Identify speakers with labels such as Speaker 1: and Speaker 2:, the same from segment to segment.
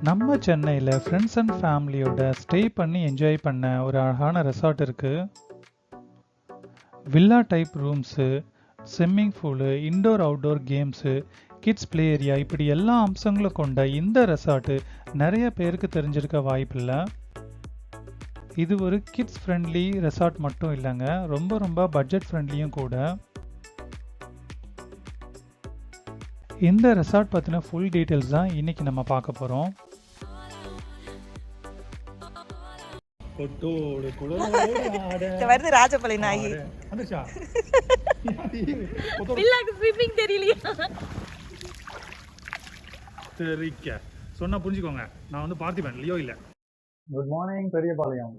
Speaker 1: நம்ம சென்னையில் friends and ஃபேமிலியோட ஸ்டே பண்ணி என்ஜாய் பண்ண ஒரு அழகான ரெசார்ட் இருக்குது. Villa type rooms, swimming pool, indoor outdoor games, kids play area, இப்படி எல்லா அம்சங்களும் கொண்ட இந்த ரெசார்ட்டு நிறைய பேருக்கு தெரிஞ்சிருக்க வாய்ப்பில்லை. இது ஒரு கிட்ஸ் ஃப்ரெண்ட்லி ரெசார்ட் மட்டும் இல்லைங்க, ரொம்ப பட்ஜெட் ஃப்ரெண்ட்லியும் கூட. இந்த ரெசார்ட் பற்றின ஃபுல் டீட்டெயில்ஸ் தான் இன்றைக்கி நம்ம பார்க்க போகிறோம்.
Speaker 2: வருது ராஜபாளைய நாயி.
Speaker 1: சொன்னா புரிஞ்சுக்கோங்க, நான் வந்து பார்த்திபன், லியோ இல்லை.
Speaker 3: Good morning Periyapalayam.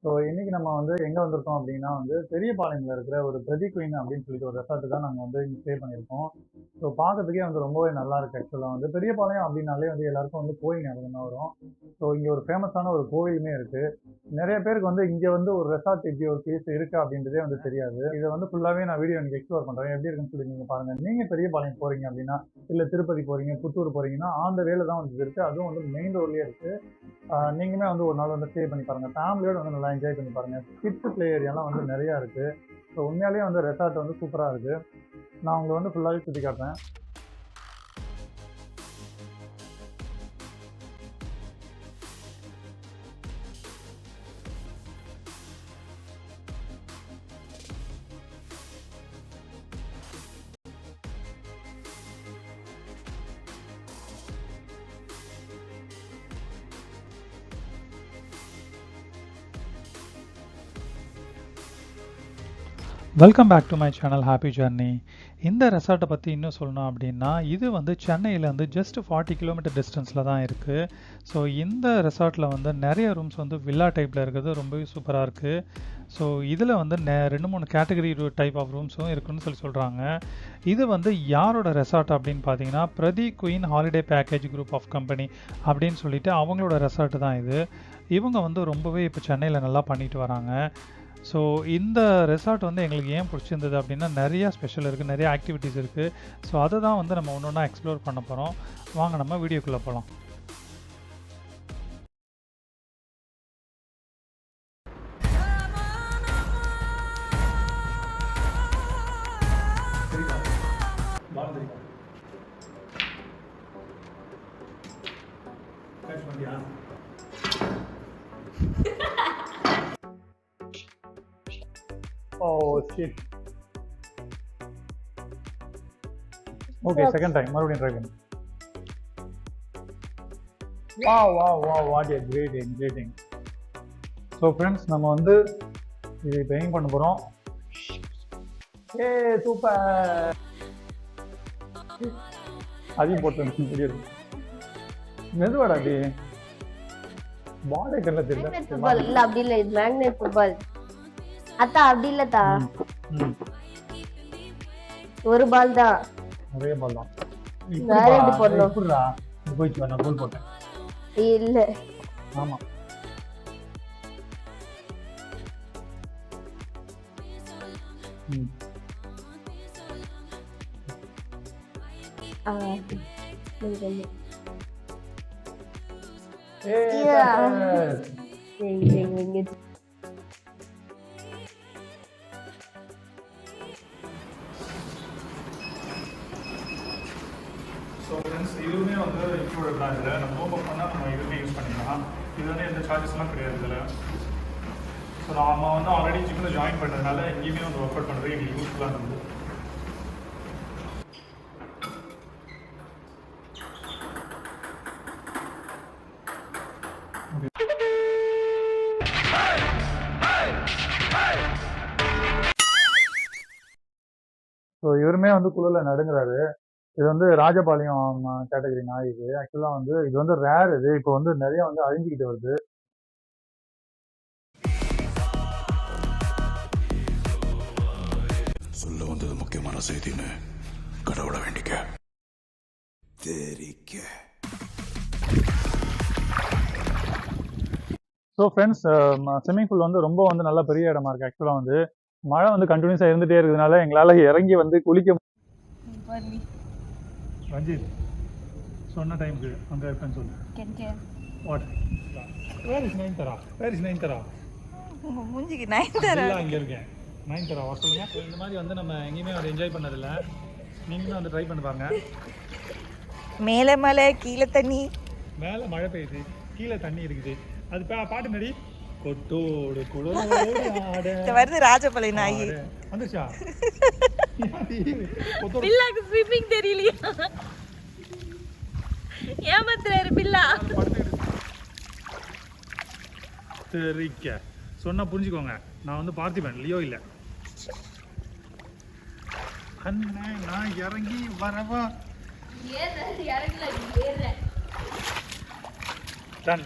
Speaker 3: ஸோ இன்றைக்கி நம்ம வந்து எங்கே வந்திருக்கோம் அப்படின்னா வந்து பெரியபாளையத்தில் இருக்கிற ஒரு பிரதி குயின் அப்படின்னு சொல்லிட்டு ஒரு ரெசார்ட்டு தான் நாங்கள் வந்து இங்கே ஸ்டே பண்ணியிருக்கோம். ஸோ பார்க்கறதுக்கே வந்து ரொம்பவே நல்லா இருக்குது. ஆக்சுவலாக வந்து பெரியபாளையம் அப்படின்னாலே வந்து எல்லாருக்கும் வந்து கோயில் ஞாபகம் தான் வரும். ஸோ இங்கே ஒரு ஃபேமஸான ஒரு கோயிலுமே இருக்குது. நிறைய பேருக்கு வந்து இங்கே வந்து ஒரு ரெசார்ட் இப்படி ஒரு பிளேஸ் இருக்குது அப்படின்றதே வந்து தெரியாது. இதை வந்து ஃபுல்லாகவே நான் வீடியோ எனக்கு எக்ஸ்ப்ளோர் பண்ணுறேன், எப்படி இருக்குன்னு சொல்லி நீங்கள் பாருங்கள். நீங்கள் பெரியபாளையம் போகிறீங்க அப்படின்னா, இல்லை திருப்பதி போகிறீங்க, புத்தூர் போகிறீங்கன்னா அந்த வேலை தான் வந்து இருக்குது. அதுவும் வந்து மெயின் ரோட்லேயே இருக்குது. நீங்களுமே வந்து ஒரு நாள் வந்து ஸ்டே பண்ணி பாருங்கள், ஃபேமிலியோடு வந்து நல்லா என்ஜாய் பண்ணி பாருங்கள். கிட்ஸ் ப்ளே ஏரியாலாம் வந்து நிறையா இருக்குது. ஸோ உண்மையாலேயே வந்து ரெசார்ட் வந்து சூப்பராக இருக்குது. நான் உங்களை வந்து ஃபுல்லாகவே சுற்றி காட்டுறேன்.
Speaker 1: Welcome back to my channel happy journey. இந்த ரெசார்ட்டை பற்றி இன்னும் சொல்லணும் அப்படின்னா, இது வந்து சென்னையிலேருந்து ஜஸ்ட் 40 கிலோமீட்டர் டிஸ்டன்ஸில் தான் இருக்குது. ஸோ இந்த ரெசார்ட்டில் வந்து நிறைய ரூம்ஸ் வந்து வில்லா டைப்பில் இருக்கிறது ரொம்பவே சூப்பராக இருக்குது. ஸோ இதில் வந்து 2-3 கேட்டகரி டைப் ஆஃப் ரூம்ஸும் இருக்குன்னு சொல்கிறாங்க. இது வந்து யாரோட ரெசார்ட் அப்படின்னு பார்த்தீங்கன்னா, Prathi Queen holiday package group of company அப்படின்னு சொல்லிட்டு அவங்களோட ரெசார்ட்டு தான் இது. இவங்க வந்து ரொம்பவே இப்போ சென்னையில் நல்லா பண்ணிட்டு வராங்க. ஸோ இந்த ரெசார்ட் வந்து எங்களுக்கு ஏன் பிடிச்சிருந்தது அப்படின்னா, நிறையா ஸ்பெஷல் இருக்குது, நிறைய ஆக்டிவிட்டீஸ் இருக்குது. ஸோ அதை தான் வந்து நம்ம ஒன்று ஒன்றா எக்ஸ்ப்ளோர் பண்ண போகிறோம். வாங்க நம்ம வீடியோக்குள்ளே போகலாம்.
Speaker 3: Oh shit. Okay, second time. மறுபடியும் ட்ரை பண்ணு. Wow, what a great thing. So friends, நம்ம வந்து இது இப்போ எங்க பண்ண போறோம். சூப்பர். அதையும் போட்டு தெரியுது. மெதுவாடா டி. பால் கல்ல தெரியல.
Speaker 4: ஃபுட்பால் இல்ல, அப்படி இல்ல, இது மேக்னெட் ஃபுட்பால். அத்தா அப்படி இல்லத்தா, ஒரு பால் தான்,
Speaker 3: ஒரே பால் தான்.
Speaker 4: வேற எப்படி போடணும்?
Speaker 3: எப்படிடா போயிச்சு, நான் கோல் போட்டேன்.
Speaker 4: இல்ல
Speaker 3: ஆமா,
Speaker 1: ஸோ ஃப்ரெண்ட்ஸ், இதுவுமே வந்து இன்க்ளூடட் தான். இதில் நம்ம ஓப்பன் பண்ணால் நம்ம இதுவுமே யூஸ் பண்ணிக்கலாம். இது வந்து எந்த சார்ஜஸ்லாம் கிடையாது இதில். ஸோ நம்ம வந்து ஆல்ரெடி ஜிம்மில் ஜாயின் பண்ணுறதுனால எங்கேயுமே வந்து ஒர்க் அவுட் பண்ணுறது எங்களுக்கு யூஸ்ஃபுல்லாக இருந்தது.
Speaker 3: ஸோ இவருமே வந்து குழுவில் நடுங்கிறாரு. இது வந்து ராஜபாளையம் கேட்டகரி நாய். இது ஆக்சுவலாக வந்து இது வந்து ரேர். இது இப்போ வந்து நிறைய வந்து அழிஞ்சிக்கிட்டு வருது.
Speaker 5: சொல்ல வந்தது முக்கியமான செய்தின்னு கடவுளை வேண்டிக்க.
Speaker 3: ஸோ ஃப்ரெண்ட்ஸ், ஸ்விம்மிங் பூல் வந்து ரொம்ப வந்து நல்ல பெரிய இடமா இருக்குது. ஆக்சுவலாக வந்து மழை வந்து கண்டினியூஸாக இருந்துகிட்டே இருக்கிறதுனால எங்களால் இறங்கி வந்து குளிக்க. ரஞ்சித் சொன்ன டைமுக்கு அங்கே இருப்பேன்னு சொல்லு.
Speaker 2: Can
Speaker 3: what where is Nayanthara? Where is Nayanthara?
Speaker 2: உங்க மூஞ்சிக்கு நயன்தாரா
Speaker 3: இல்லை அங்கே இருக்கேன். நயன்தாரா வர சொல்லுங்க. இந்த மாதிரி வந்து நம்ம எங்கேயுமே வந்து என்ஜாய் பண்ணதில்ல. நீங்களும் வந்து ட்ரை பண்ணி பாருங்க.
Speaker 2: மேலே மலை கீழே தண்ணி.
Speaker 3: மேலே மழை பெய்யுது, கீழே தண்ணி இருக்குது. அது பாட்டு நடி கொட்டோடு குழலோடு ஆட
Speaker 2: வருது ராஜபாளை நாயி.
Speaker 3: வந்துருச்சா?
Speaker 4: பில்லாக்கு ஸ்விமிங் தெரியலையா? ஏமாத்துறாரு பில்லா.
Speaker 3: தெரிக்க சொன்னா புரிஞ்சுக்கோங்க. நான் வந்து பார்த்திபன், லியோ இல்லை. அண்ணே நான் இறங்கி வரவா? டன்.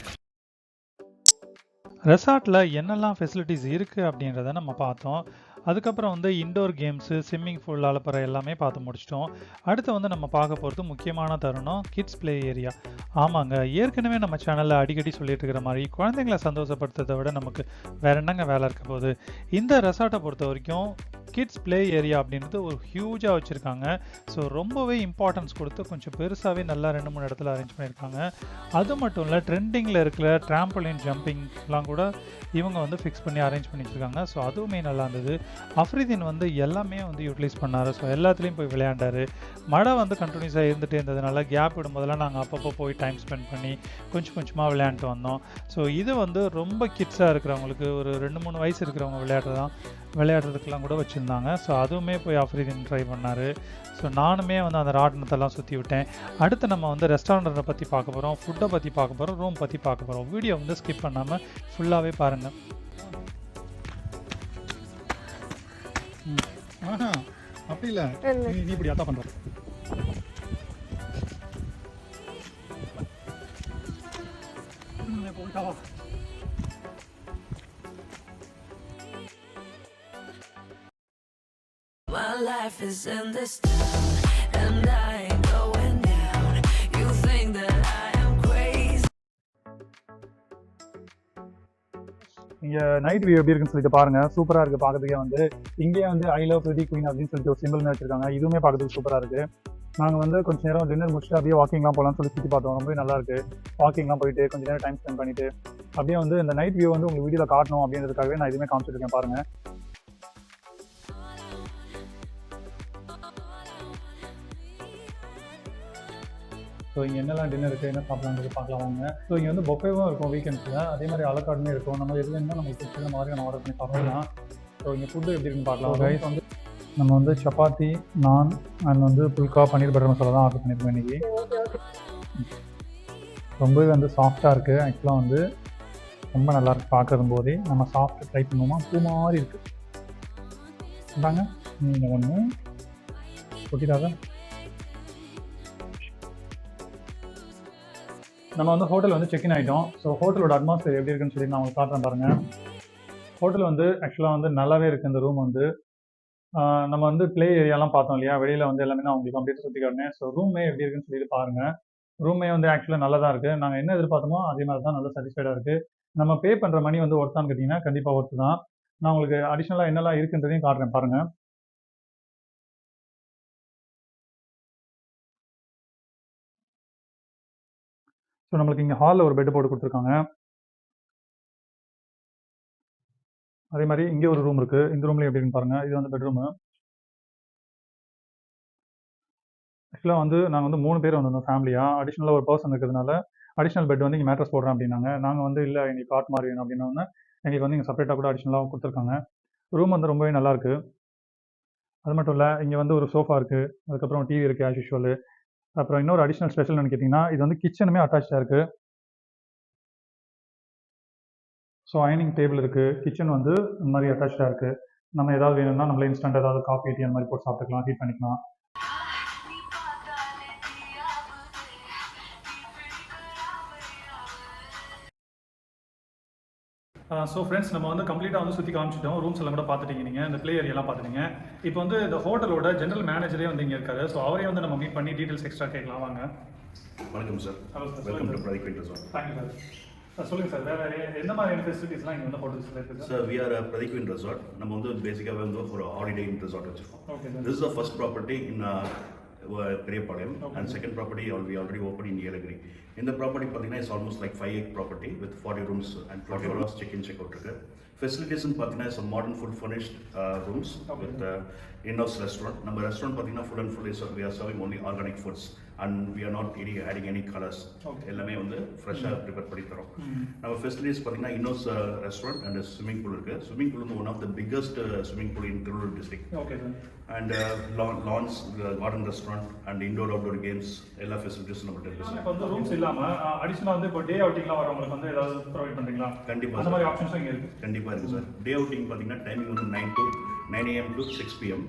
Speaker 1: ரெசார்ட்டில் என்னெல்லாம் ஃபெசிலிட்டிஸ் இருக்குது அப்படின்றத நம்ம பார்த்தோம். அதுக்கப்புறம் வந்து இண்டோர் கேம்ஸு, ஸ்விம்மிங் பூல், அலப்பறை எல்லாமே பார்த்து முடிச்சிட்டோம். அடுத்து வந்து நம்ம பார்க்க போகிறது முக்கியமான தருணம், கிட்ஸ் ப்ளே ஏரியா. ஆமாங்க, ஏற்கனவே நம்ம சேனலில் அடிக்கடி சொல்லிட்டு இருக்கிற மாதிரி குழந்தைங்களை சந்தோஷப்படுத்துறதை விட நமக்கு வேறு என்னங்க வேலை இருக்க போகுது. இந்த ரெசார்ட்டை பொறுத்த வரைக்கும் கிட்ஸ் ப்ளே ஏரியா அப்படின்றது ஒரு ஹியூஜாக வச்சுருக்காங்க. ஸோ ரொம்பவே இம்பார்ட்டன்ஸ் கொடுத்து கொஞ்சம் பெருசாகவே நல்லா 2-3 இடத்துல அரேஞ்ச் பண்ணியிருக்காங்க. அது மட்டும் இல்லை, ட்ரெண்டிங்கில் இருக்கிற ட்ராம்பலின் ஜம்பிங்லாம் கூட இவங்க வந்து ஃபிக்ஸ் பண்ணி அரேஞ்ச் பண்ணி வச்சுருக்காங்க. ஸோ அதுவுமே நல்லா இருந்தது. அஃப்ரிதீன் வந்து எல்லாமே வந்து யூட்டிலைஸ் பண்ணார். ஸோ எல்லாத்துலேயும் போய் விளையாண்டார். மழை வந்து கண்டினியூஸாக இருந்துகிட்டே இருந்ததுனால கேப் விடும்போதெல்லாம் நாங்கள் அப்பப்போ போய் டைம் ஸ்பெண்ட் பண்ணி கொஞ்சம் கொஞ்சமாக விளையாண்டுட்டு வந்தோம். ஸோ இது வந்து ரொம்ப கிட்ஸாக இருக்கிறவங்களுக்கு, ஒரு 2-3 வயசு இருக்கிறவங்க விளையாடுறதுக்கெல்லாம் கூட வச்சுருந்தாங்க. ஸோ அதுவுமே போய் அஃப்ரிதீன் ட்ரை பண்ணார். ஸோ நானுமே வந்து அந்த ராட்டினத்தெல்லாம் சுற்றி விட்டேன். அடுத்து நம்ம வந்து ரெஸ்டாரண்ட்டை பற்றி பார்க்க போகிறோம், ஃபுட்டை பற்றி பார்க்க போகிறோம், ரூம் பற்றி பார்க்க போகிறோம். வீடியோ வந்து ஸ்கிப் பண்ணாமல் ஃபுல்லாகவே பாருங்கள்.
Speaker 3: அப்படி இல்லை, நீ இப்படி அதான் பண்ணுற.
Speaker 6: My life is in this town and I ain't going down. You think that I am crazy.
Speaker 3: இங்கே நைட் வியூ எப்படி இருக்குன்னு சொல்லிட்டு பாருங்க. சூப்பராக இருக்குது பார்க்கறதுக்கே. வந்து இங்கேயே வந்து ஐ லவ் பிரதி குயின் அப்படின்னு சொல்லிட்டு ஒரு சிம்பிள் வச்சிருக்காங்க. இதுவுமே பார்க்கறதுக்கு சூப்பராக இருக்குது. நாங்கள் வந்து கொஞ்சம் நேரம் டின்னர் முடிச்சுட்டு அப்படியே வாக்கிங்லாம் போகலான்னு சொல்லி சுற்றி பார்த்தோம். ரொம்பவே நல்லா இருக்குது. வாக்கிங்லாம் போயிட்டு கொஞ்சம் நேரம் டைம் ஸ்பெண்ட் பண்ணிட்டு அப்படியே வந்து இந்த நைட் வியூ வந்து உங்களுக்கு வீடியோவில் காட்டணும் அப்படின்றதுக்காகவே நான் இதுவுமே காமிச்சிருக்கேன் பாருங்கள். ஸோ இங்கே என்னெல்லாம் டின்னர் இருக்குது, என்ன சாப்பிட்லான்றது பார்க்கலாம் வாங்க. ஸோ இங்கே வந்து பொஃபேவும் இருக்கும் வீக்கெண்ட்ஸில். அதே மாதிரி அலக்காடுமே இருக்கும். நம்ம எது வேணுமோ நமக்கு பிடிச்ச மாதிரி நம்ம ஆர்டர் பண்ணி சாப்பிடலாம். ஸோ இங்கே ஃபுட்டு எப்படி இருக்குன்னு பார்க்கலாம். ரைஸ் வந்து நம்ம வந்து சப்பாத்தி, நான் அண்ட் வந்து புல்கா, பன்னீர் பட்டர் மசாலா தான் ஆர்டர் பண்ணியிருக்கோம் இன்றைக்கி. ரொம்பவே வந்து சாஃப்டாக இருக்குது. ஆக்சுவலாக வந்து ரொம்ப நல்லாயிருக்கு பார்க்குறது போதே. நம்ம சாப்பிட்டு ட்ரை பண்ணுவோமா? பூ மாதிரி இருக்குது. இந்தாங்க நீங்கள் ஒன்று கொட்டிடாத. நம்ம வந்து ஹோட்டல் வந்து செக்இன் ஆகிட்டோம். ஸோ ஹோட்டலோட அட்மாஸ்பியர் எப்படி இருக்குன்னு சொல்லி நான் உங்களுக்கு காட்டுறேன் பாருங்கள். ஹோட்டல் வந்து ஆக்சுவலாக வந்து நல்லாவே இருக்குது. இந்த ரூம் வந்து நம்ம வந்து ப்ளே ஏரியாலாம் பார்த்தோம் இல்லையா, வெளியில் வந்து எல்லாமே நான் உங்களுக்கு கம்ப்ளீட்டாக சுற்றி காட்டினேன். ஸோ ரூமே எப்படி இருக்குன்னு சொல்லிட்டு பாருங்கள். ரூமே வந்து ஆக்சுவலாக நல்லா தான் இருக்குது. நாங்கள் என்ன எதிர்பார்த்தோமோ அதே மாதிரி தான் நல்லா சாட்டிஸ்ஃபைடாக இருக்குது. நம்ம பே பண்ணுற மணி வந்து ஒர்த்தான்னு கேட்டிங்கன்னா கண்டிப்பாக ஒர்த்து தான். நான் உங்களுக்கு அடிஷ்னலாக என்னெல்லாம் இருக்குன்றதையும் காட்டுறேன் பாருங்கள். ஸோ நம்மளுக்கு இங்கே ஹாலில் ஒரு பெட்டு போட்டு கொடுத்துருக்காங்க. அதே மாதிரி இங்கே ஒரு ரூம் இருக்குது. இந்த ரூம்லேயும் எப்படி இருக்குன்னு பாருங்கள். இது வந்து பெட்ரூமு. ஆக்சுவலாக வந்து நாங்கள் வந்து 3 பேர் வந்திருந்தோம் ஃபேமிலியாக. அடிஷ்னலாக ஒரு பர்சன் இருக்கிறதுனால அடிஷ்னல் பெட் வந்து இங்கே மேட்ரஸ் போடுறேன் அப்படின்னாங்க. நாங்கள் வந்து இல்லை எங்களுக்கு காட் மாதிரி வேணும் அப்படின்னோடனே எங்களுக்கு வந்து இங்கே செப்பரேட்டாக கூட அடிஷ்னலாக கொடுத்துருக்காங்க. ரூம் வந்து ரொம்பவே நல்லாயிருக்கு. அது மட்டும் இல்லை, இங்கே வந்து ஒரு சோஃபா இருக்குது, அதுக்கப்புறம் டிவி இருக்குது ஆஸ் யூஷுவல். அப்புறம் இன்னொரு அடிஷ்னல் ஸ்பெஷல் என்ன கேட்டிங்கன்னா, இது வந்து கிச்சனுமே அட்டாச்சாக இருக்குது. ஸோ அயனிங் டேபிள் இருக்குது. கிச்சன் வந்து இந்த மாதிரி அட்டாச்சாக இருக்குது. நம்ம ஏதாவது வேணும்னா நம்மளே இன்ஸ்டன்ட் ஏதாவது காஃபி, டீ அந்த மாதிரி போட்டு சாப்பிட்டுக்கலாம், ஹீட் பண்ணிக்கலாம். ஸோ ஃப்ரெண்ட்ஸ், நம்ம வந்து கம்ப்ளீட்டாக வந்து சுற்றி காமிச்சிட்டோம். ரூம்ஸ் எல்லாம் கூட பார்த்துட்டீங்க, நீங்கள் இந்த ப்ளே ஏரியாலாம் பார்த்துட்டீங்க. இப்போ வந்து இந்த ஹோட்டலோட ஜெனரல் மேனேஜரே வந்து இங்கே இருக்காரு. ஸோ அவரே வந்து நம்ம மீட் பண்ணி டீட்டெயில்ஸ் எக்ஸ்ட்ரா கேட்கலாம் வாங்க.
Speaker 5: வணக்கம் sir.
Speaker 3: Hello sir.
Speaker 5: Welcome to Prateek Queen resort.
Speaker 3: Thank you sir. சொல்லுங்கள் சார், வேறு எந்த மாதிரியான ஃபெசிலிட்டிஸ்லாம் இங்கே வந்து ஹோட்டல்ஸில் இருக்குது
Speaker 5: sir? We are Prateek Queen resort. நம்ம வந்து பேசிக்காகவே வந்து ஒரு ஹாலிடே இன் ரெசார்ட் வச்சுருக்கோம்.
Speaker 3: Okay sir.
Speaker 5: This is the first property in
Speaker 7: Periyapalayam, and second property we already opened in Yelagiri. In the property, Pathina is almost like 5 acre property with 40 rooms and 24 hours check-in, check-out. Facilities in Pathina is some modern full furnished rooms with in-house restaurant. Number restaurant Pathina full and full is we are serving only organic foods and we are not adding any colors. எல்லாமே வந்து ஃப்ரெஷ்ஷாக prepare பண்ணி தரோம். நம்ம facilities பார்த்தீங்கன்னா இன்னொஸ் restaurant and swimming pool இருக்குது. Swimming pool வந்து one of the biggest swimming pool in Thiruvallur district.
Speaker 3: Okay sir.
Speaker 7: And lawns, garden restaurant and indoor outdoor games எல்லா ஃபெசிலிட்டிஸும் நம்மகிட்ட இருக்குது சார்.
Speaker 3: இப்போ வந்து ரூம்ஸ் இல்லாமல் அடிஷனலாக வந்து இப்போ டே அவுட்டிங்லாம் வரவங்களுக்கு வந்து ஏதாவது ப்ரொவைட் பண்ணுறீங்களா?
Speaker 7: கண்டிப்பாக
Speaker 3: அந்த மாதிரி ஆப்ஷன்ஸும் இங்கே இருக்குது.
Speaker 7: கண்டிப்பாக இருக்குது சார். டே அவுட்டிங் பார்த்தீங்கன்னா டைமிங் வந்து 9 AM to 6 PM.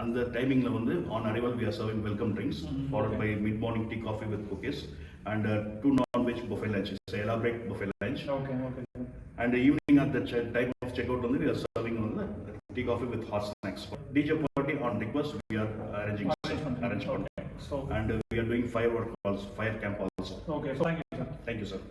Speaker 7: அந்த டைமிங்கில் வந்து on arrival we are serving welcome drinks followed by mid morning tea coffee with cookies and 2 non-veg buffet lunches. So elaborate buffet lunch.
Speaker 3: Okay.
Speaker 7: And evening at the time of checkout வந்து we are serving tea coffee with hot snacks. DJ party on request we are arranging.
Speaker 3: So
Speaker 7: and we are doing firework calls, fire camp also.
Speaker 3: Okay, so thank you sir.
Speaker 7: Thank you sir.